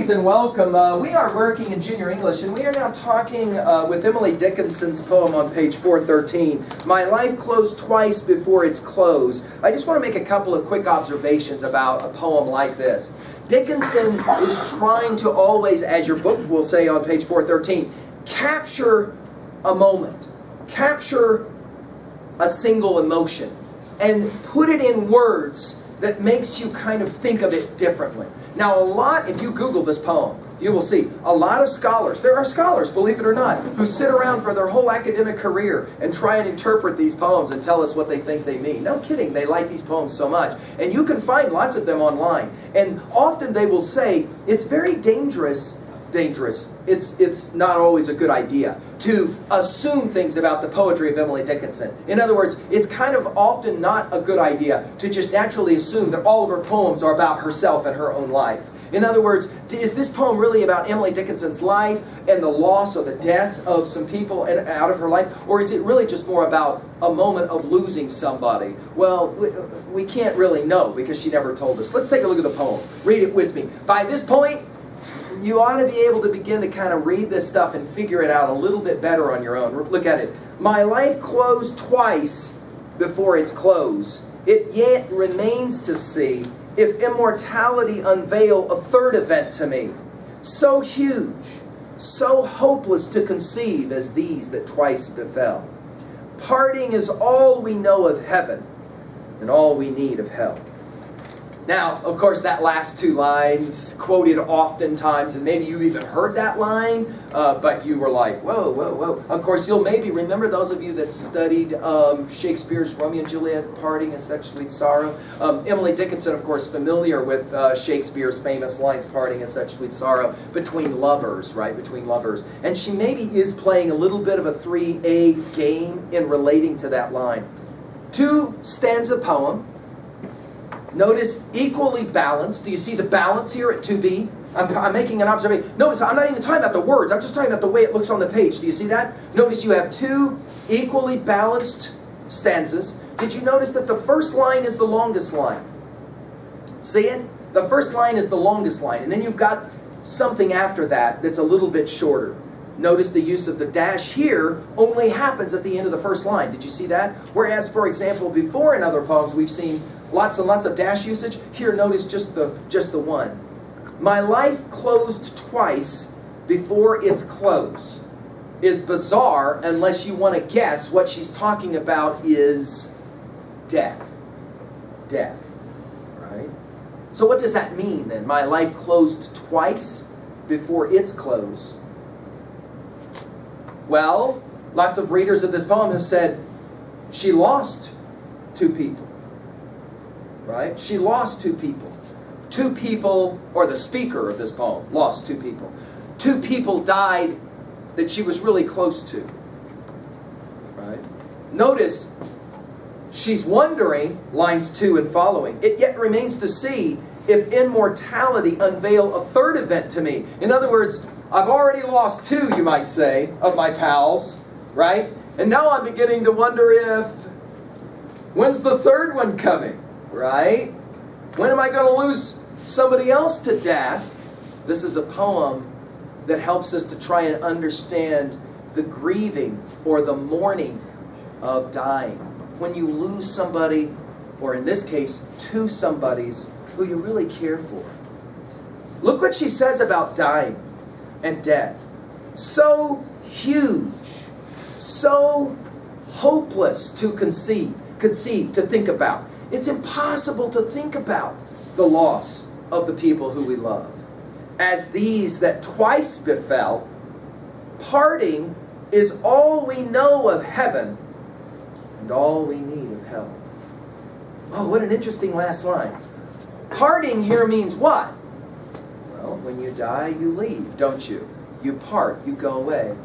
Greetings and welcome. We are working in junior English, and we are now talking with Emily Dickinson's poem on page 413, My Life Closed Twice Before Its Close. I just want to make a couple of quick observations about a poem like this. Dickinson is trying to always, as your book will say on page 413, capture a moment, capture a single emotion, and put it in words that makes you kind of think of it differently. Now if you Google this poem, you will see a lot of scholars, there are scholars, believe it or not, who sit around for their whole academic career and try and interpret these poems and tell us what they think they mean. No kidding, they like these poems so much. And you can find lots of them online. And often they will say, it's very dangerous. It's not always a good idea to assume things about the poetry of Emily Dickinson. In other words, it's kind of often not a good idea to just naturally assume that all of her poems are about herself and her own life. In other words, is this poem really about Emily Dickinson's life and the loss or the death of some people out of her life? Or is it really just more about a moment of losing somebody? Well, we can't really know because she never told us. Let's take a look at the poem. Read it with me. By this point, you ought to be able to begin to kind of read this stuff and figure it out a little bit better on your own. Look at it. My life closed twice before its close. It yet remains to see if immortality unveil a third event to me, so huge, so hopeless to conceive as these that twice befell. Parting is all we know of heaven and all we need of hell. Now, of course, that last two lines, quoted oftentimes, and maybe you even heard that line, but you were like, whoa, whoa, whoa. Of course, you'll maybe remember, those of you that studied Shakespeare's Romeo and Juliet, Parting is Such Sweet Sorrow. Emily Dickinson, of course, familiar with Shakespeare's famous lines, Parting is Such Sweet Sorrow, between lovers, right, between lovers. And she maybe is playing a little bit of a 3A game in relating to that line. Two-stanza poem. Notice equally balanced. Do you see the balance here at 2B? I'm making an observation. Notice I'm not even talking about the words. I'm just talking about the way it looks on the page. Do you see that? Notice you have two equally balanced stanzas. Did you notice that the first line is the longest line? See it? The first line is the longest line. And then you've got something after that that's a little bit shorter. Notice the use of the dash here only happens at the end of the first line. Did you see that? Whereas, for example, before in other poems we've seen lots and lots of dash usage. Here, notice just the one. My life closed twice before its close is bizarre unless you want to guess what she's talking about is death. Death. Right? So what does that mean then? My life closed twice before its close. Well, lots of readers of this poem have said she lost two people. Right? She lost two people. Two people, or the speaker of this poem, lost two people. Two people died that she was really close to. Right? Notice, she's wondering, lines 2 and following, it yet remains to see if immortality unveil a third event to me. In other words, I've already lost two, you might say, of my pals, right? And now I'm beginning to wonder when's the third one coming? Right? When am I going to lose somebody else to death? This is a poem that helps us to try and understand the grieving or the mourning of dying. When you lose somebody, or in this case, two somebodies who you really care for. Look what she says about dying and death. So huge, so hopeless to conceive, to think about. It's impossible to think about the loss of the people who we love. As these that twice befell, parting is all we know of heaven and all we need of hell. Oh, what an interesting last line. Parting here means what? Well, when you die, you leave, don't you? You part, you go away.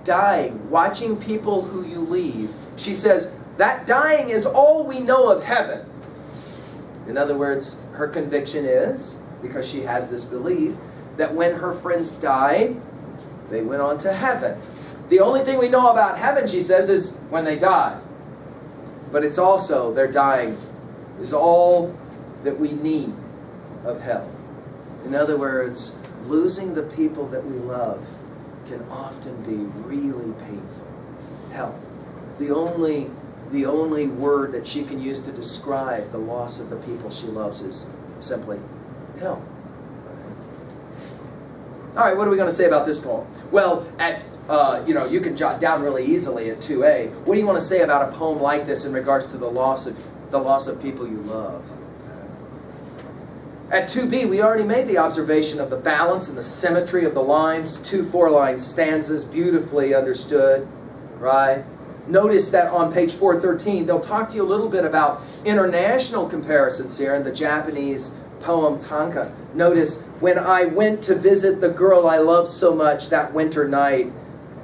Dying, watching people who you leave. She says, that dying is all we know of heaven. In other words, her conviction is, because she has this belief, that when her friends died, they went on to heaven. The only thing we know about heaven, she says, is when they die. But it's also, their dying is all that we need of hell. In other words, losing the people that we love can often be really painful. Hell. The only word that she can use to describe the loss of the people she loves is simply hell. All right, what are we going to say about this poem? Well, you can jot down really easily at 2A. What do you want to say about a poem like this in regards to the loss of people you love? At 2B, we already made the observation of the balance and the symmetry of the lines, 2 4-line stanzas, beautifully understood, right? Notice that on page 413, they'll talk to you a little bit about international comparisons here in the Japanese poem Tanka. Notice, when I went to visit the girl I loved so much that winter night,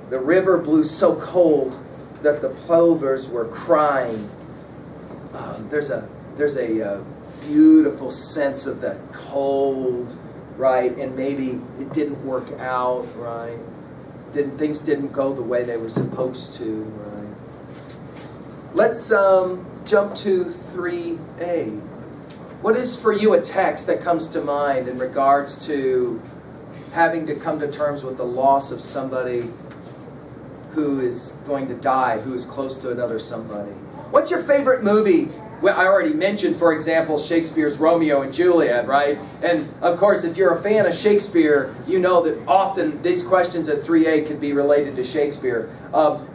the river blew so cold that the plovers were crying. There's a beautiful sense of the cold, right? And maybe it didn't work out, right? Things didn't go the way they were supposed to, right? Let's jump to 3A. What is for you a text that comes to mind in regards to having to come to terms with the loss of somebody who is going to die, who is close to another somebody? What's your favorite movie? Well, I already mentioned, for example, Shakespeare's Romeo and Juliet, right? And, of course, if you're a fan of Shakespeare, you know that often these questions at 3A can be related to Shakespeare.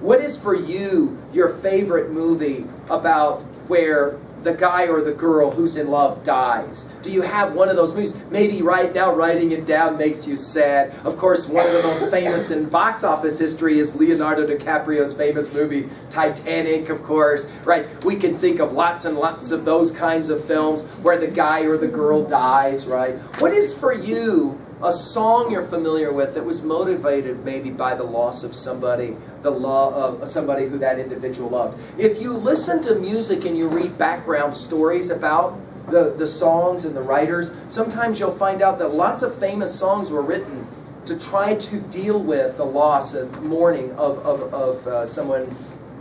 What is, for you, your favorite movie about where the guy or the girl who's in love dies? Do you have one of those movies? Maybe right now writing it down makes you sad. Of course, one of the most famous in box office history is Leonardo DiCaprio's famous movie Titanic, of course, right? We can think of lots and lots of those kinds of films where the guy or the girl dies, right? What is for you a song you're familiar with that was motivated maybe by the loss of somebody, somebody who that individual loved? If you listen to music and you read background stories about the songs and the writers, sometimes you'll find out that lots of famous songs were written to try to deal with the loss and mourning of someone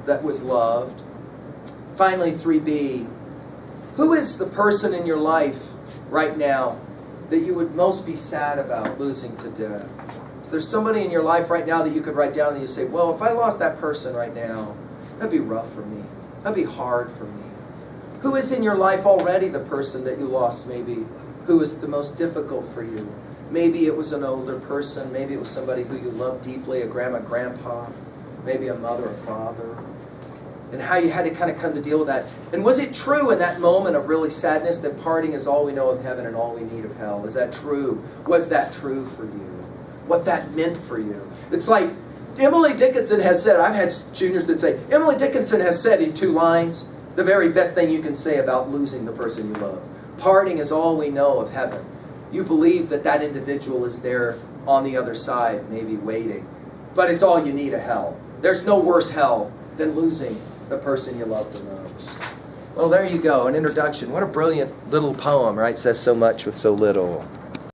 that was loved. Finally, 3B, who is the person in your life right now that you would most be sad about losing to death? Is there somebody in your life right now that you could write down and you say, well, if I lost that person right now, that'd be rough for me. That'd be hard for me. Who is in your life already the person that you lost maybe, who is the most difficult for you? Maybe it was an older person. Maybe it was somebody who you loved deeply, a grandma, grandpa, maybe a mother or father. And how you had to kind of come to deal with that. And was it true in that moment of really sadness that parting is all we know of heaven and all we need of hell? Is that true? Was that true for you? What that meant for you? It's like Emily Dickinson has said, I've had juniors that say, Emily Dickinson has said in 2 lines, the very best thing you can say about losing the person you love. Parting is all we know of heaven. You believe that that individual is there on the other side, maybe waiting. But it's all you need of hell. There's no worse hell than losing the person you love the most. Well, there you go, an introduction. What a brilliant little poem, right? Says so much with so little.